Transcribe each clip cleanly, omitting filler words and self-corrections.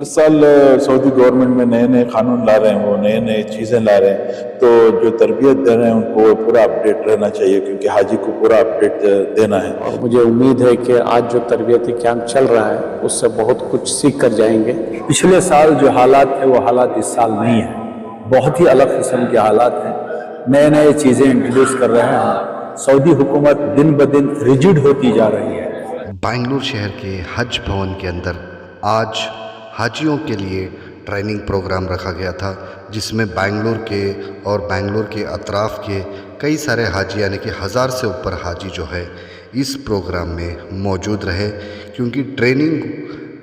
हर साल Saudi government में नए नए कानून ला रहे हैं, वो नए नए चीज़ें ला रहे हैं। तो जो तरबियत दे रहे हैं उनको पूरा अपडेट रहना चाहिए, क्योंकि हाजी को पूरा अपडेट देना है। और मुझे उम्मीद है कि आज जो तरबियती कैंप चल रहा है उससे बहुत कुछ सीख कर जाएंगे। पिछले साल जो हालात थे वो हालात इस साल नहीं है, बहुत ही अलग किस्म के हालात हैं। नए नए चीज़ें इंट्रोड्यूस कर रहे हैं। सऊदी हुकूमत दिन ब दिन रिजिड होती जा रही है। बेंगलुरु शहर के हज भवन के अंदर आज हाजियों के लिए ट्रेनिंग प्रोग्राम रखा गया था, जिसमें बेंगलुरु के और बेंगलुरु के अतराफ़ के कई सारे हाजी यानी कि 1000 से ऊपर हाजी जो है इस प्रोग्राम में मौजूद रहे, क्योंकि ट्रेनिंग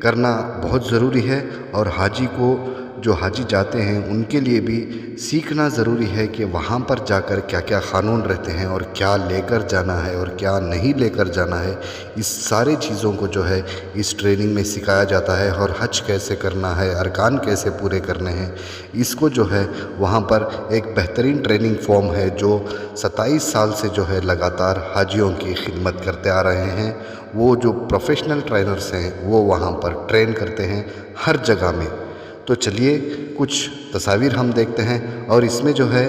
करना बहुत ज़रूरी है और हाजी को जो हाजी जाते हैं उनके लिए भी सीखना ज़रूरी है कि वहाँ पर जाकर क्या क्या क़ानून रहते हैं और क्या लेकर जाना है और क्या नहीं लेकर जाना है। इस सारी चीज़ों को जो है इस ट्रेनिंग में सिखाया जाता है और हज कैसे करना है, अरकान कैसे पूरे करने हैं, इसको जो है वहाँ पर एक बेहतरीन ट्रेनिंग फॉर्म है जो 27 साल से जो है लगातार हाजियों की खिदमत करते आ रहे हैं। वो जो प्रोफेशनल ट्रेनर्स हैं वो वहाँ पर ट्रेन करते हैं हर जगह में। तो चलिए कुछ तस्वीर हम देखते हैं। और इसमें जो है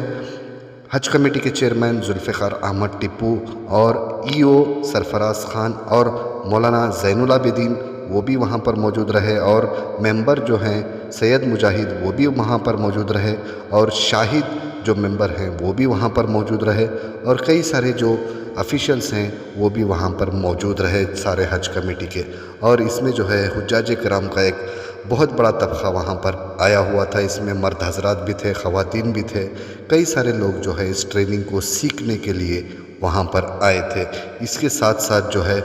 हज कमेटी के चेयरमैन जुल्फ़िकार अहमद टिप्पू और ईओ सरफराज ख़ान और मौलाना ज़ैनुल आबिदीन वो भी वहाँ पर मौजूद रहे, और मेंबर जो हैं सैयद मुजाहिद वो भी वहाँ पर मौजूद रहे, और शाहिद जो मेंबर हैं वो भी वहाँ पर मौजूद रहे, और कई सारे जो ऑफिशियल्स हैं वो भी वहाँ पर मौजूद रहे सारे हज कमेटी के। और इसमें जो है हुज्जाज कराम का एक बहुत बड़ा तबका वहाँ पर आया हुआ था। इसमें मर्द हजरात भी थे, ख़वातीन भी थे, कई सारे लोग जो है इस ट्रेनिंग को सीखने के लिए वहाँ पर आए थे। इसके साथ साथ जो है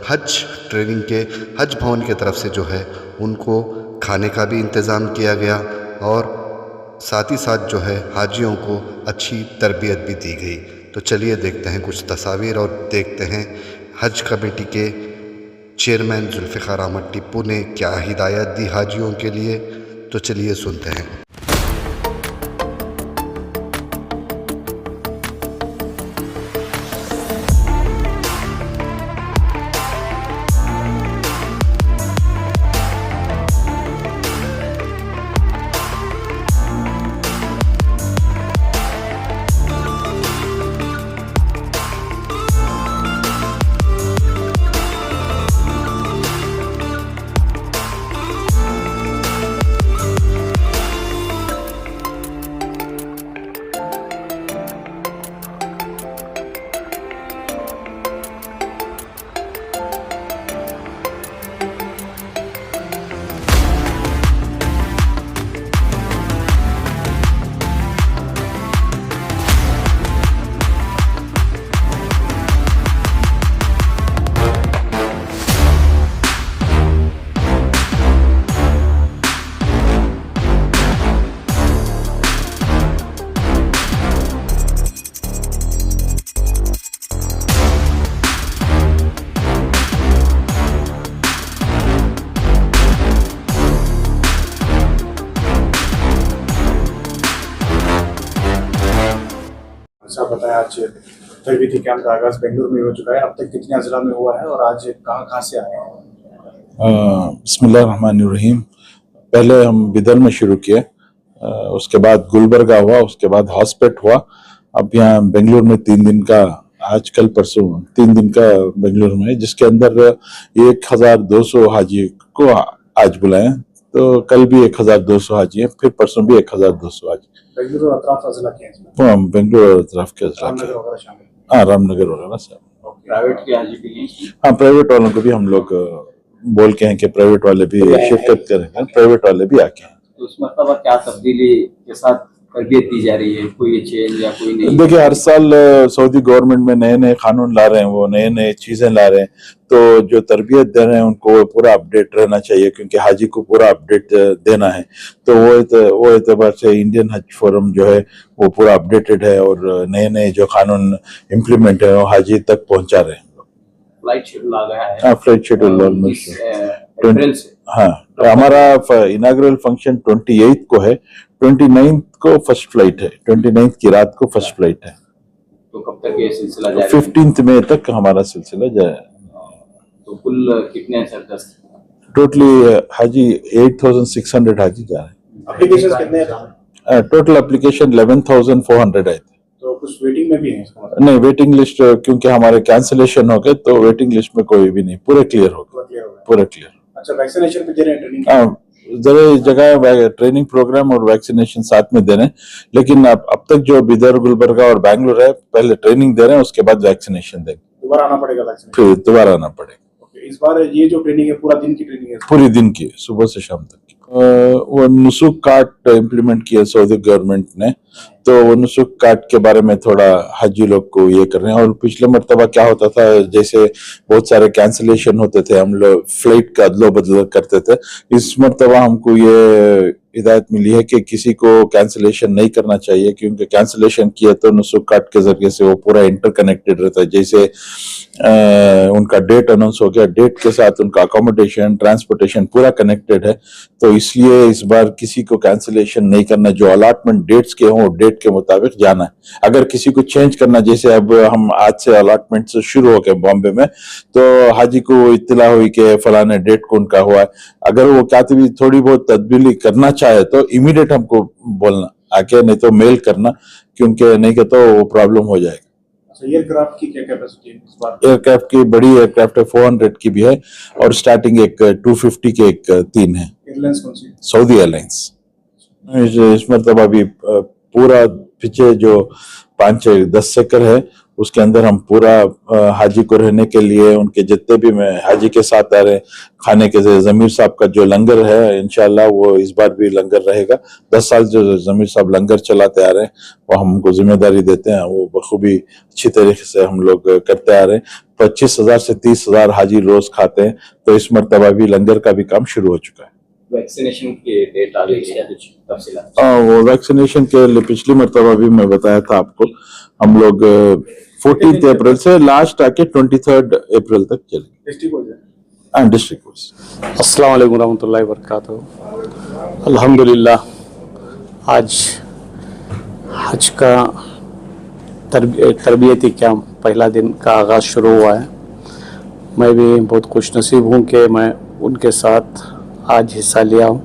हज ट्रेनिंग के हज भवन की तरफ से जो है उनको खाने का भी इंतज़ाम किया गया, और साथ ही साथ जो है हाजियों को अच्छी तरबियत भी दी गई। तो चलिए देखते हैं कुछ तस्वीर और देखते हैं हज कमेटी के चेयरमैन जुल्फ़िकार अहमद टिप्पू ने क्या हिदायत दी हाजियों के लिए। तो चलिए सुनते हैं। ऐसा बताया आज तरबियती कैंप का आगाज़ बेंगलुरु में हो चुका है। अब तक कितने अज़ला में हुआ है और आज कहाँ कहाँ से आए हैं? बिस्मिल्लाहिर्रहमानिर्रहीम। पहले हम बिदर में शुरू किए, उसके बाद गुलबर्गा हुआ, उसके बाद हॉस्पिट हुआ। अब यहाँ बेंगलुरु में 3 दिन का, आज कल परसों 3 दिन का बेंगलुरु में, जिसके अंदर 1200 हाजी को आज बुलाए। तो कल भी 1200 हाजी हैं, फिर परसों भी 1200 हाजी। बेंगलुरु और अतराफ अज़ला के हैं इसमें? हाँ, बेंगलुरु और अतराफ के अज़ला के। हाँ, रामनगर वगैरह सब। प्राइवेट के हाजी भी हैं? हाँ, प्राइवेट वालों को भी हम लोग बोल के हैं कि प्राइवेट वाले भी शिरकत करेंगे, प्राइवेट वाले भी आके हैं। तो उस मतलब क्या तब्दीली के साथ तरबियत दी जा रही है, कोई चेंज या कोई नहीं? देखिए, हर साल सऊदी गवर्नमेंट में नए नए कानून ला रहे हैं, वो नए नए चीजें ला रहे हैं। तो जो तरबियत दे रहे हैं उनको पूरा अपडेट रहना चाहिए, क्योंकि हाजी को पूरा अपडेट देना है। तो वो एतबार से इंडियन हज फोरम जो है वो पूरा अपडेटेड है, और नए नए जो कानून इम्प्लीमेंट है वो हाजी तक पहुंचा रहे हैं। फ्लाइट शेड्यूल आ गया है? हाँ, फ्लाइट शेड्यूल ऑलमोस्ट। हाँ, हमारा इनाग्रल फंक्शन 28 को है, 29 को फर्स्ट फ्लाइट है, 29 की रात को फर्स्ट फ्लाइट है। तो कब तक ये सिलसिला जारी? 15 मई तक हमारा सिलसिला जाए। तो कुल कितने सरदस्त? टोटली हाजी 8,600 हाजी जा रहे एप्लीकेशन कितने हैं? हैं। टोटल एप्लीकेशन 11,400 आए थे। तो कुछ वेटिंग में भी है इसका मतलब? नहीं, वेटिंग लिस्ट क्योंकि हमारे कैंसिलेशन हो गए तो वेटिंग लिस्ट में कोई भी नहीं, पूरे क्लियर हो गए, पूरा क्लियर हो गया। पूरे क्लियर। अच्छा, वैक्सीनेशन पे दे रहे हैं ट्रेनिंग? जरा जगह ट्रेनिंग प्रोग्राम और वैक्सीनेशन साथ में दे रहे हैं, लेकिन अब तक जो बिदर, गुलबर्गा और बैंगलोर है, पहले ट्रेनिंग दे रहे हैं, उसके बाद वैक्सीनेशन देंगे, दोबारा आना पड़ेगा वैक्सीनेशन? फिर दोबारा आना पड़ेगा। ओके, इस बार ये जो ट्रेनिंग है पूरा दिन की ट्रेनिंग है? पूरी दिन की, सुबह से शाम तक की। वो नुसुक कार्ड इम्प्लीमेंट किया सऊदी गवर्नमेंट ने, तो वो नुसुक कार्ड के बारे में थोड़ा हाजी लोग को ये कर रहे हैं। और पिछले मर्तबा क्या होता था, जैसे बहुत सारे कैंसिलेशन होते थे, हम लोग फ्लाइट का अदलो बदल करते थे। इस मर्तबा हमको ये हिदायत मिली है कि किसी को कैंसिलेशन नहीं करना चाहिए, क्योंकि कैंसिलेशन किया तो नुसुक कार्ड के जरिए से वो पूरा इंटरकनेक्टेड रहता है। जैसे उनका डेट अनाउंस हो गया, डेट के साथ उनका अकोमोडेशन, ट्रांसपोर्टेशन पूरा कनेक्टेड है, तो इसलिए इस बार किसी को कैंसिलेशन नहीं करना। जो अलॉटमेंट डेट्स के हों, डेट के मुताबिक जाना है। अगर किसी को चेंज करना, जैसे अब हम आज से अलॉटमेंट से शुरू हो गए बॉम्बे में, तो हाजी को इत्तला हुई कि फलाने डेट को उनका हुआ है, अगर वो कातिबी थोड़ी बहुत तब्दीली करना चाहे तो इमीडिएट हमको बोलना आके, नहीं तो मेल करना, क्योंकि नहीं कि तो वो प्रॉब्लम हो जाएगा। अच्छा, एयरक्राफ्ट की क्या कैपेसिटी है इस बार? एयरक्राफ्ट की बड़ी एयरक्राफ्ट है, 400 की भी है, और स्टार्टिंग एक 250 के एक 3 है। एयरलाइंस कौन सी? Saudi airlines. इस मरतबा भी पूरा पीछे जो 5-10 एकड़ है, उसके अंदर हम पूरा हाजी को रहने के लिए, उनके जितने भी में हाजी के साथ आ रहे हैं, खाने के लिए जमीर साहब का जो लंगर है, इंशाल्लाह वो इस बार भी लंगर रहेगा। 10 साल जो जमीर साहब लंगर चलाते आ रहे हैं, वो हमको जिम्मेदारी देते हैं, वो बखूबी अच्छी तरीके से हम लोग करते आ रहे हैं। 25,000 से 30,000 हाजी रोज खाते हैं, तो इस मरतबा भी लंगर का भी काम शुरू हो चुका है। वैक्सीनेशन की डेट आ गई है, कुछ तफसीलात? वो वैक्सीनेशन के लिए पिछली मरतबा भी मैं बताया था आपको, हम लोग 14 अप्रैल से लास्ट आके 23 अप्रैल तक चलेंगे। डिस्ट्रिक्ट हो डिस्ट्रिक्ट वाइज। अस्सलाम वालेकुम रहमतुल्लाहि व बरकातहू। अल्हम्दुलिल्लाह आज हज का तरबियती कैंप पहला दिन का आगाज़ शुरू हुआ है। मैं भी बहुत खुश नसीब हूँ कि मैं उनके साथ आज हिस्सा लिया हूँ,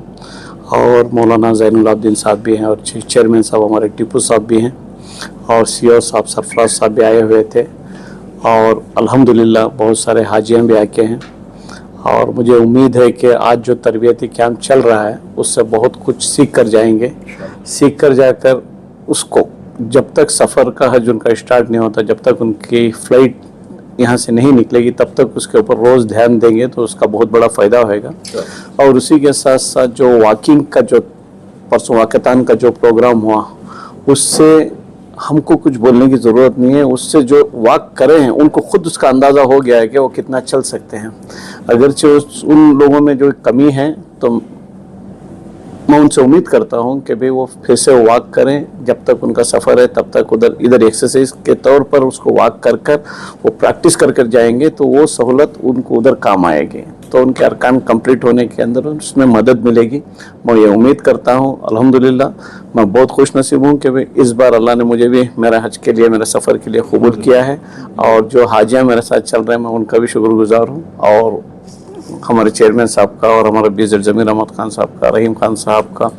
और मौलाना ज़ैनुल-आबिदीन साहब भी हैं, और चेयरमैन साहब हमारे टीपू साहब भी हैं, और सीओ साहब सरफराज साहब भी आए हुए थे, और अल्हम्दुलिल्लाह बहुत सारे हाजियाँ भी आके हैं। और मुझे उम्मीद है कि आज जो तरबियती कैंप चल रहा है उससे बहुत कुछ सीख कर जाएंगे। सीख कर जाकर उसको, जब तक सफ़र का हज उनका स्टार्ट नहीं होता, जब तक उनकी फ़्लाइट यहाँ से नहीं निकलेगी, तब तक उसके ऊपर रोज़ ध्यान देंगे तो उसका बहुत बड़ा फ़ायदा होएगा। और उसी के साथ साथ जो वॉकिंग का, जो परसों वाक़तान का जो प्रोग्राम हुआ, उससे हमको कुछ बोलने की ज़रूरत नहीं है। उससे जो वॉक करे हैं उनको खुद उसका अंदाज़ा हो गया है कि वो कितना चल सकते हैं। अगरचे उन लोगों में जो कमी है, तो मैं उनसे उम्मीद करता हूं कि भाई वो फिर से वॉक करें। जब तक उनका सफ़र है तब तक इधर एक्सरसाइज के तौर पर उसको वॉक कर कर वो प्रैक्टिस कर कर जाएंगे, तो वो सहूलत उनको उधर काम आएगी, तो उनके अरकान कंप्लीट होने के अंदर उसमें मदद मिलेगी। मैं ये उम्मीद करता हूँ। अल्हम्दुलिल्लाह मैं बहुत खुश नसीब हूँ कि भाई इस बार अल्लाह ने मुझे भी मेरा हज के लिए, मेरे सफ़र के लिए कबूल किया है, और जो हाजियाँ मेरे साथ चल रहे हैं मैं उनका भी शुक्रगुजार हूँ, और हमारे चेयरमैन साहब का, और हमारे बीजर जमीर अहमद खान साहब का, रहीम खान साहब का,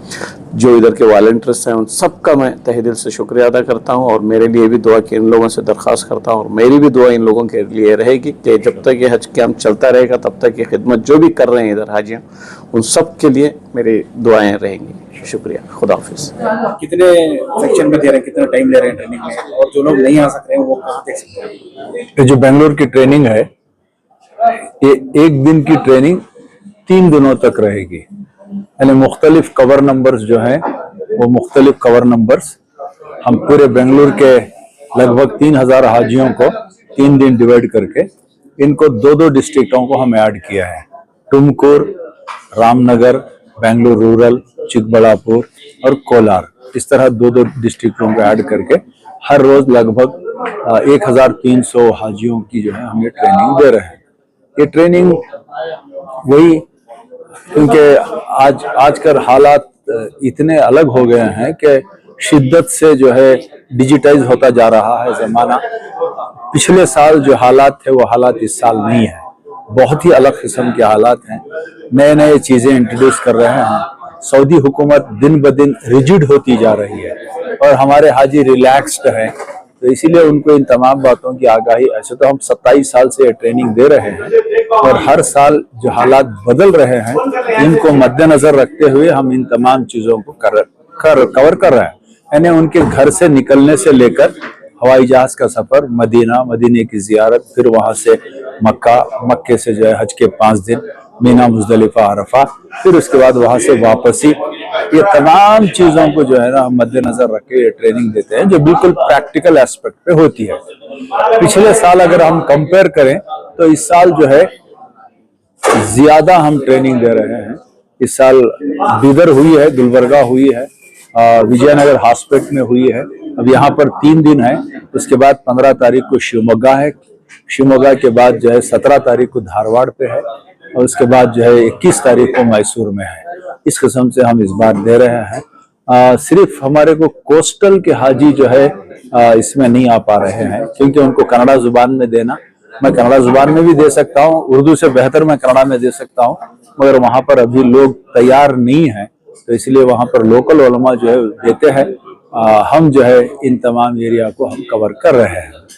जो इधर के वॉलंटियर्स हैं, उन सब का मैं तहे दिल से शुक्रिया अदा करता हूं। और मेरे लिए भी दुआ की इन लोगों से दरख्वास्त करता हूं, और मेरी भी दुआ इन लोगों के लिए रहेगी कि जब तक ये हज कैंप चलता रहेगा तब तक ये खिदमत जो भी कर रहे हैं इधर हाजियाँ, उन सब के लिए मेरी दुआएँ रहेंगी। शुक्रिया, खुदा हाफिज़। कितने सेक्शन में दे रहे हैं, कितना टाइम ले रहे हैं ट्रेनिंग में, और जो लोग नहीं आ सक रहे हैं वो कहाँ देख सकते हैं? ये जो बेंगलोर की ट्रेनिंग है, ये 1 दिन की ट्रेनिंग 3 दिनों तक रहेगी। यानी मुख्तलिफ कवर नंबर्स जो हैं, वो मुख्तलिफ कवर नंबर्स हम पूरे बेंगलुरु के लगभग 3,000 हाजियों को 3 दिन डिवाइड करके इनको 2-2 डिस्ट्रिक्टों को हम ऐड किया है। टुमकुर, रामनगर, बेंगलुरु रूरल, चिकबड़ापुर और कोलार, इस तरह 2-2 डिस्ट्रिक्टों को ऐड करके हर रोज लगभग 1,300 हाजियों की जो है हम ये ट्रेनिंग दे रहे हैं। ये ट्रेनिंग वही, क्योंकि आजकल हालात इतने अलग हो गए हैं कि शिद्दत से जो है डिजिटाइज होता जा रहा है ज़माना। पिछले साल जो हालात थे वो हालात इस साल नहीं है। बहुत ही अलग किस्म के हालात हैं, नए नए चीज़ें इंट्रोड्यूस कर रहे हैं। सऊदी हुकूमत दिन ब दिन रिजिड होती जा रही है और हमारे हाजी रिलैक्स्ड हैं, तो इसीलिए उनको इन तमाम बातों की आगाही, ऐसे तो हम 27 साल से ट्रेनिंग दे रहे हैं और हर साल जो हालात बदल रहे हैं इनको मद्देनजर रखते हुए हम इन तमाम चीज़ों को कवर कर रहे हैं। यानी उनके घर से निकलने से लेकर हवाई जहाज का सफर, मदीना, मदीने की जियारत, फिर वहां से मक्का, मक्के से जो है हज के 5 दिन, मीना, मुजदलिफा, अरफा, फिर उसके बाद वहां से वापसी, ये तमाम चीजों को जो है ना हम मद्देनजर रख के ट्रेनिंग देते हैं जो बिल्कुल प्रैक्टिकल एस्पेक्ट पे होती है। पिछले साल अगर हम कंपेयर करें तो इस साल जो है ज्यादा हम ट्रेनिंग दे रहे हैं। इस साल बीदर हुई है, गुलबर्गा हुई है, विजयनगर हॉस्पिटल में हुई है, अब यहाँ पर 3 दिन है। उसके बाद 15 तारीख को शिवमोगा है, शिवमोगा के बाद जो है 17 तारीख को धारवाड़ पे है और उसके बाद जो है 21 तारीख को मैसूर में है। इस किस्म से हम इस बार दे रहे हैं। सिर्फ हमारे को कोस्टल के हाजी जो है इसमें नहीं आ पा रहे हैं क्योंकि उनको कन्नड़ा जुबान में देना, मैं कन्नड़ा जुबान में भी दे सकता हूँ, उर्दू से बेहतर मैं कन्नड़ा में दे सकता हूँ, मगर वहां पर अभी लोग तैयार नहीं है, तो इसलिए वहां पर लोकल उलमा जो है देते हैं। हम जो है इन तमाम एरिया को हम कवर कर रहे हैं।